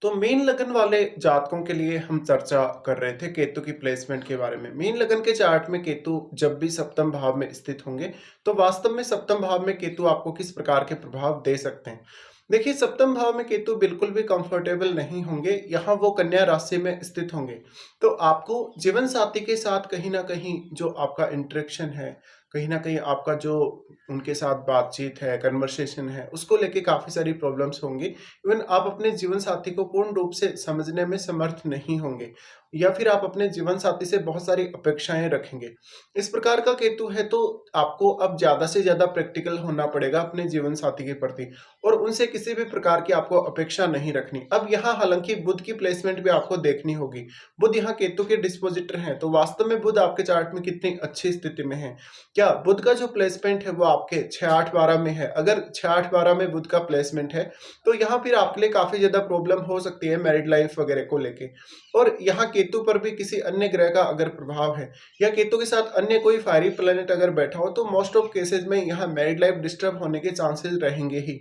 तो मीन लगन वाले जातकों के लिए हम चर्चा कर रहे थे केतु की प्लेसमेंट के बारे में। मीन लगन के चार्ट में केतु जब भी सप्तम भाव में स्थित होंगे, तो वास्तव में सप्तम भाव में केतु आपको किस प्रकार के प्रभाव दे सकते हैं। देखिए, सप्तम भाव में केतु बिल्कुल भी कंफर्टेबल नहीं होंगे, यहाँ वो कन्या राशि में स्थित होंगे। तो आपको जीवन साथी के साथ कहीं ना कहीं जो आपका इंटरेक्शन है, कहीं ना कहीं आपका जो उनके साथ बातचीत है, कन्वर्सेशन है, उसको लेके काफी सारी प्रॉब्लम्स होंगी। इवन आप अपने जीवन साथी को पूर्ण रूप से समझने में समर्थ नहीं होंगे, या फिर आप अपने जीवन साथी से बहुत सारी अपेक्षाएं रखेंगे। इस प्रकार का केतु है, तो आपको अब ज्यादा से ज्यादा प्रैक्टिकल होना पड़ेगा अपने जीवन साथी के प्रति, और उनसे किसी भी प्रकार की आपको अपेक्षा नहीं रखनी। अब यहाँ हालांकि बुध की प्लेसमेंट भी आपको देखनी होगी। बुध यहाँ केतु के डिस्पोजिटर हैं, तो वास्तव में बुध आपके चार्ट में कितनी अच्छी स्थिति में है। क्या बुध का जो प्लेसमेंट है वो आपके 6-8-12 में है? अगर 6-8-12 में बुध का प्लेसमेंट है, तो यहाँ फिर आपके लिए काफी ज्यादा प्रॉब्लम हो सकती है मैरिड लाइफ वगैरह को लेके। और यहाँ केतु पर भी किसी अन्य ग्रह का अगर प्रभाव है, या केतु के साथ अन्य कोई फायरी प्लेनेट अगर बैठा हो, तो मोस्ट ऑफ केसेस में यहाँ मैरिड लाइफ डिस्टर्ब होने के चांसेस रहेंगे ही।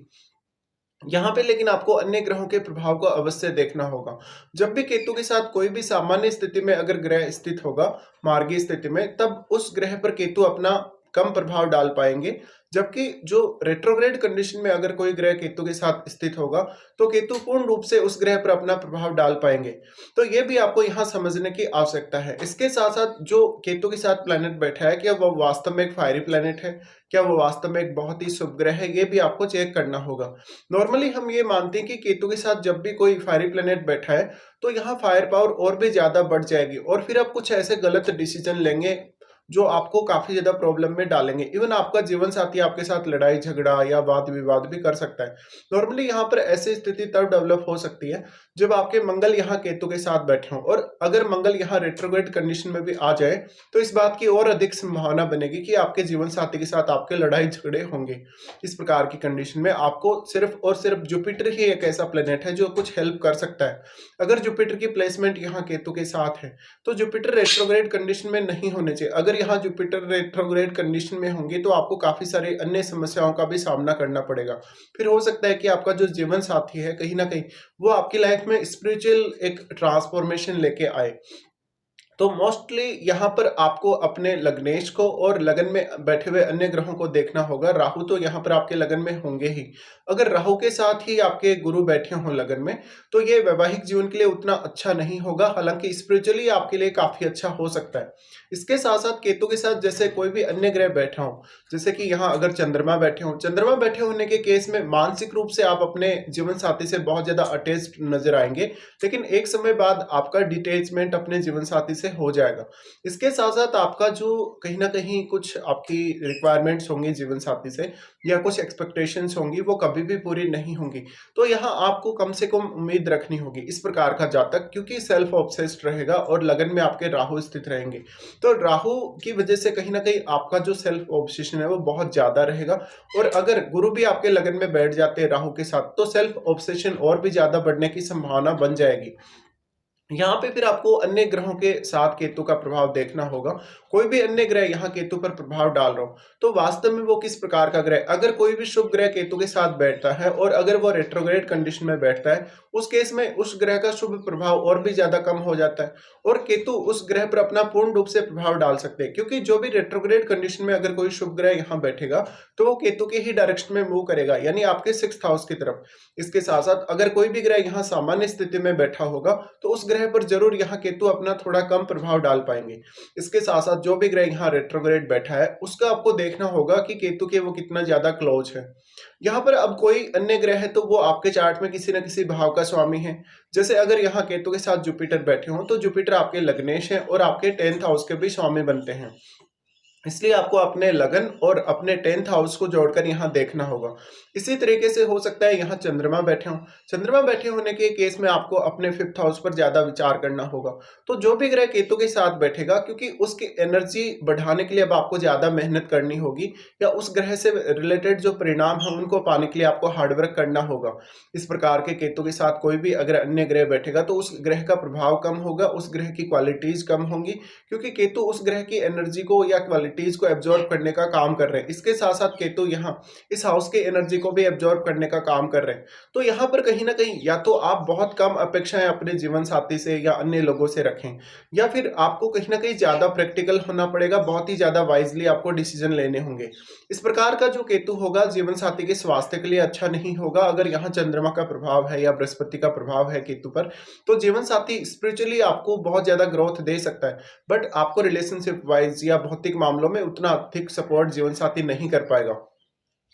यहाँ पे लेकिन आपको अन्य ग्रहों के प्रभाव को अवश्य देखना होगा। जब भी केतु के साथ कोई भी सामान्य स्थिति में अगर ग्रह स्थित होगा, मार्गीय स्थिति में, तब उस ग्रह पर केतु अपना कम प्रभाव डाल पाएंगे। जबकि जो रेट्रोग्रेड कंडीशन में अगर कोई ग्रह केतु के साथ स्थित होगा, तो केतु पूर्ण रूप से उस ग्रह पर अपना प्रभाव डाल पाएंगे। तो ये भी आपको यहाँ समझने की आवश्यकता है। इसके साथ साथ जो केतु के साथ प्लेनेट बैठा है, क्या वो वास्तव में एक फायरी प्लेनेट है, क्या वो वास्तव में एक बहुत ही शुभ ग्रह है, ये भी आपको चेक करना होगा। नॉर्मली हम ये मानते हैं कि केतु के साथ जब भी कोई फायरी प्लेनेट बैठा है, तो यहाँ फायर पावर और भी ज्यादा बढ़ जाएगी, और फिर आप कुछ ऐसे गलत डिसीजन लेंगे जो आपको काफी ज्यादा प्रॉब्लम में डालेंगे। इवन आपका जीवन साथी आपके साथ लड़ाई झगड़ा या वाद विवाद भी कर सकता है। नॉर्मली यहाँ पर ऐसी स्थिति तब डेवलप हो सकती है जब आपके मंगल यहाँ केतु के साथ बैठे हों, और अगर मंगल यहाँ रेट्रोग्रेड कंडीशन में भी आ जाए, तो इस बात की और अधिक संभावना बनेगी कि आपके जीवन साथी के साथ आपके लड़ाई झगड़े होंगे। इस प्रकार की कंडीशन में आपको सिर्फ और सिर्फ जुपिटर ही एक ऐसा प्लेनेट है जो कुछ हेल्प कर सकता है। अगर जुपिटर की प्लेसमेंट यहाँ केतु के साथ है, तो जुपिटर रेट्रोग्रेड कंडीशन में नहीं होने चाहिए। अगर यहाँ जुपिटर रेट्रोग्रेड कंडीशन में होंगे, तो आपको काफी सारे अन्य समस्याओं का भी सामना करना पड़ेगा। फिर हो सकता है कि आपका जो जीवन साथी है, कहीं ना कहीं वो आपकी लाइफ में स्पिरिचुअल एक ट्रांसफॉर्मेशन लेके आए। तो मोस्टली यहाँ पर आपको अपने लग्नेश को और लगन में बैठे हुए अन्य ग्रहों को देखना होगा। राहु तो यहाँ पर आपके लगन में होंगे ही। अगर राहु के साथ ही आपके गुरु बैठे हों लगन में, तो ये वैवाहिक जीवन के लिए उतना अच्छा नहीं होगा, हालांकि स्पिरिचुअली आपके लिए काफी अच्छा हो सकता है। इसके साथ साथ केतु के साथ जैसे कोई भी अन्य ग्रह बैठा हो, जैसे कि यहाँ अगर चंद्रमा बैठे हो, चंद्रमा बैठे होने के केस में मानसिक रूप से आप अपने जीवन साथी से बहुत ज्यादा अटैच्ड नजर आएंगे, लेकिन एक समय बाद आपका डिटैचमेंट अपने जीवन साथी से हो जाएगा। इसके साथ साथ आपका जो कहीं ना कहीं कुछ आपकी रिक्वायरमेंट्स होंगी जीवन साथी से, या कुछ एक्सपेक्टेशंस होंगी, वो कभी भी पूरी नहीं होंगी। तो यहाँ आपको कम से कम उम्मीद रखनी होगी इस प्रकार का जातक, क्योंकि सेल्फ ऑब्सेस्ड रहेगा और लगन में आपके राहु स्थित रहेंगे। तो राहु की वजह से कहीं ना कहीं आपका जो सेल्फ ऑब्सेशन है वो बहुत ज्यादा रहेगा। और अगर गुरु भी आपके लगन में बैठ जाते हैं राहु के साथ, तो सेल्फ ऑब्सेशन और भी ज्यादा बढ़ने की संभावना बन जाएगी। यहाँ पे फिर आपको अन्य ग्रहों के साथ केतु का प्रभाव देखना होगा। कोई भी अन्य ग्रह यहाँ केतु पर प्रभाव डाल रहा हो, तो वास्तव में वो किस प्रकार का ग्रह, अगर कोई भी शुभ ग्रह केतु के साथ बैठता है और अगर वो रेट्रोग्रेड कंडीशन में बैठता है, उस केस में उस ग्रह का शुभ प्रभाव और भी ज्यादा कम हो जाता है, और केतु उस ग्रह पर अपना पूर्ण रूप से प्रभाव डाल सकते हैं। क्योंकि जो भी रेट्रोग्रेड कंडीशन में अगर कोई शुभ ग्रह यहाँ बैठेगा, तो वो केतु के ही डायरेक्शन में मूव करेगा, यानी आपके 6th हाउस की तरफ। इसके साथ साथ अगर कोई भी ग्रह यहाँ सामान्य स्थिति में बैठा होगा, तो उस ग्रह पर जरूर यहाँ केतु अपना थोड़ा कम प्रभाव डाल पाएंगे। इसके साथ साथ जो भी ग्रह यहाँ रेट्रोग्रेड बैठा है, उसका आपको देखना होगा कि केतु के वो कितना ज्यादा क्लोज है। यहाँ पर अब कोई अन्य ग्रह है, तो वो आपके चार्ट में किसी न किसी भाव का स्वामी है। जैसे अगर यहाँ केतु के साथ जुपिटर बैठे हो, तो जुपिटर आपके लग्नेश है और आपके 10th हाउस के भी स्वामी बनते हैं। इसलिए आपको अपने लगन और अपने 10th हाउस को जोड़कर यहाँ देखना होगा। इसी तरीके से हो सकता है यहाँ चंद्रमा बैठे हो, चंद्रमा बैठे होने के केस में आपको अपने 5th हाउस पर ज्यादा विचार करना होगा। तो जो भी ग्रह केतु के साथ बैठेगा, क्योंकि उसकी एनर्जी बढ़ाने के लिए अब आपको ज्यादा मेहनत करनी होगी, या उस ग्रह से रिलेटेड जो परिणाम है उनको पाने के लिए आपको हार्डवर्क करना होगा। इस प्रकार के केतु के साथ कोई भी अगर अन्य ग्रह बैठेगा, तो उस ग्रह का प्रभाव कम होगा, उस ग्रह की क्वालिटीज कम होंगी, क्योंकि केतु उस ग्रह की एनर्जी को या क्वालिटी क्वालिटीज को एब्जॉर्ब करने का काम कर रहे हैं। इसके साथ साथ केतु यहाँ इस हाउस की एनर्जी को भी एब्जॉर्ब करने का काम कर रहे हैं। तो यहाँ पर कहीं ना कहीं या तो आप बहुत कम अपेक्षाएं अपने जीवन साथी से या अन्य लोगों से रखें, या फिर आपको कहीं ना कहीं ज्यादा प्रैक्टिकल होना पड़ेगा, बहुत ही ज्यादा वाइजली आपको डिसीजन लेने होंगे। इस प्रकार का जो केतु होगा जीवन साथी के स्वास्थ्य के लिए अच्छा नहीं होगा। अगर यहाँ चंद्रमा का प्रभाव है या बृहस्पति का प्रभाव है केतु पर, तो जीवन साथी स्पिरिचुअली आपको बहुत ज्यादा ग्रोथ दे सकता है, बट आपको रिलेशनशिप वाइज या भौतिक मामलों में उतना अधिक सपोर्ट जीवन साथी नहीं कर पाएगा।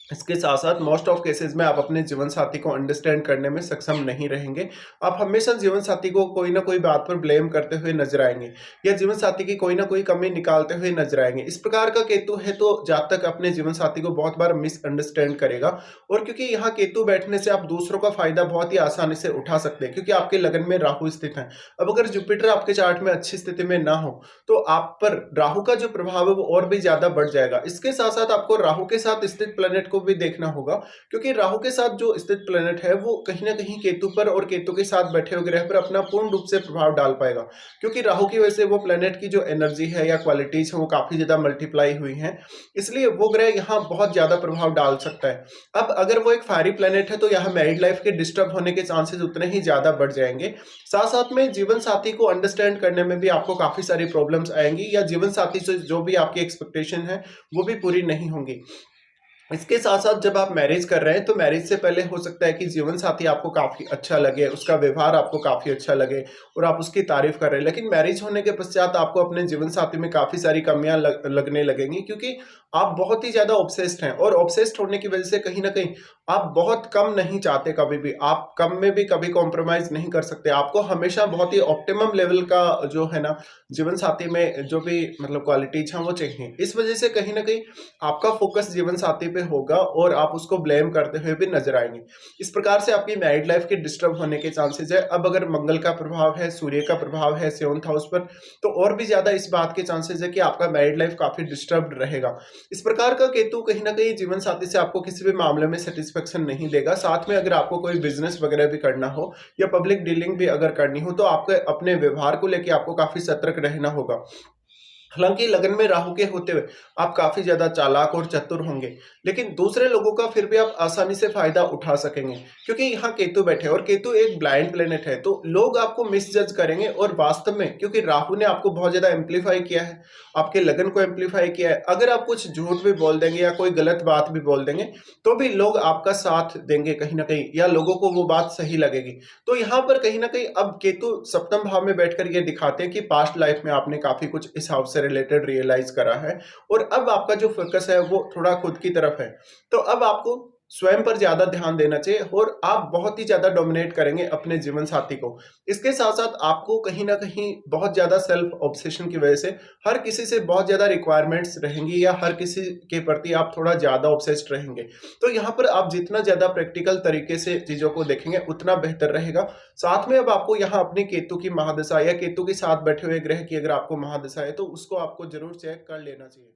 इसके साथ-साथ मोस्ट ऑफ केसेज़ में आप अपने जीवन साथी को अंडरस्टैंड करने में सक्षम नहीं रहेंगे। आप हमेशा जीवन साथी को कोई न कोई बात पर ब्लेम करते हुए नज़र आएँगे, या जीवन साथी की कोई न कोई कमी निकालते हुए नज़र आएँगे। इस प्रकार का केतु है तो जातक अपने जीवन साथी को बहुत बार मिसअंडरस्टैंड करेगा, और क्योंकि यहाँ केतु बैठने से आप दूसरों का फ़ायदा बहुत ही आसानी से उठा सकते हैं, क्योंकि आपके लगन में राहु स्थित है। अब अगर जुपिटर आपके चार्ट में अच्छी स्थिति में ना हो, तो आप पर राहु का जो प्रभाव है वो और भी ज़्यादा बढ़ जाएगा। इसके साथ-साथ आपको राहु के साथ स्थित प्लैनेट को भी देखना होगा, क्योंकि राहु के साथ जो स्थित प्लैनेट है वो कहीं ना कहीं केतु पर और केतु के साथ बैठे हुए ग्रह पर अपना पूर्ण रूप से प्रभाव डाल पाएगा, क्योंकि राहु की वजह से वो प्लैनेट की जो एनर्जी है या क्वालिटीज है वो काफी ज्यादा मल्टीप्लाई हुई हैं, इसलिए वो ग्रह यहाँ बहुत ज्यादा प्रभाव डाल सकता है। अब अगर वो एक फायरी प्लैनेट है तो यहाँ मैरिड लाइफ के डिस्टर्ब होने के चांसेस उतने ही ज्यादा बढ़ जाएंगे। साथ साथ में जीवन साथी को अंडरस्टैंड करने में भी आपको काफी सारी प्रॉब्लम्स आएंगी, या जीवन साथी से जो भी आपकी एक्सपेक्टेशन है वो भी पूरी नहीं होंगी। इसके साथ साथ जब आप मैरिज कर रहे हैं तो मैरिज से पहले हो सकता है कि जीवन साथी आपको काफी अच्छा लगे, उसका व्यवहार आपको काफी अच्छा लगे और आप उसकी तारीफ कर रहे हैं, लेकिन मैरिज होने के पश्चात आपको अपने जीवन साथी में काफी सारी कमियां लगने लगेंगी, क्योंकि आप बहुत ही ज्यादा ऑब्सेस्ड हैं, और ऑब्सेस्ड होने की वजह से कहीं ना कहीं आप बहुत कम नहीं चाहते, कभी भी आप कम में भी कभी कॉम्प्रोमाइज नहीं कर सकते। आपको हमेशा बहुत ही ऑप्टिमम लेवल का जो है ना जीवन साथी में जो भी मतलब क्वालिटीज हैं वो चाहिए। इस वजह से कहीं ना कहीं आपका फोकस जीवन साथी पे होगा और आप उसको ब्लेम करते हुए भी नजर आएंगे। इस प्रकार से आपकी मैरिड लाइफ के डिस्टर्ब होने के चांसेस है। अब अगर मंगल का प्रभाव है, सूर्य का प्रभाव है 7th हाउस पर, तो और भी ज्यादा इस बात के चांसेस है कि आपका मैरिड लाइफ काफी डिस्टर्ब रहेगा। इस प्रकार का केतु कहीं ना कहीं जीवन साथी से आपको किसी भी मामले में सेटिस्फेक्शन नहीं देगा। साथ में अगर आपको कोई बिजनेस वगैरह भी करना हो या पब्लिक डीलिंग भी अगर करनी हो, तो आपके अपने व्यवहार को लेकर आपको काफी सतर्क रहना होगा। हालांकि लगन में राहु के होते हुए आप काफी ज्यादा चालाक और चतुर होंगे, लेकिन दूसरे लोगों का फिर भी आप आसानी से फायदा उठा सकेंगे, क्योंकि यहाँ केतु बैठे और केतु एक ब्लाइंड प्लेनेट है, तो लोग आपको मिसजज करेंगे। और वास्तव में क्योंकि राहु ने आपको बहुत ज्यादा एम्पलीफाई किया है, आपके लगन को एम्पलीफाई किया है, अगर आप कुछ झूठ भी बोल देंगे या कोई गलत बात भी बोल देंगे तो भी लोग आपका साथ देंगे कहीं ना कहीं, या लोगों को वो बात सही लगेगी। तो यहाँ पर कहीं ना कहीं अब केतु सप्तम भाव में बैठकर ये दिखाते हैं कि पास्ट लाइफ में आपने काफी कुछ इस हाउस से रिलेटेड रियलाइज करा है, और अब आपका जो फोकस है वो थोड़ा खुद की तरफ है। तो अब आपको स्वयं पर ज्यादा ध्यान देना चाहिए, और आप बहुत ही ज्यादा डोमिनेट करेंगे अपने जीवन साथी को। इसके साथ साथ आपको कहीं ना कहीं बहुत ज्यादा सेल्फ ऑब्सेशन की वजह से हर किसी से बहुत ज्यादा रिक्वायरमेंट्स रहेंगी, या हर किसी के प्रति आप थोड़ा ज्यादा ऑब्सेस्ड रहेंगे। तो यहाँ पर आप जितना ज्यादा प्रैक्टिकल तरीके से चीजों को देखेंगे उतना बेहतर रहेगा। साथ में अब आपको यहाँ अपनी केतु की महादशा या केतु के साथ बैठे हुए ग्रह की अगर आपको महादशा है तो उसको आपको जरूर चेक कर लेना चाहिए।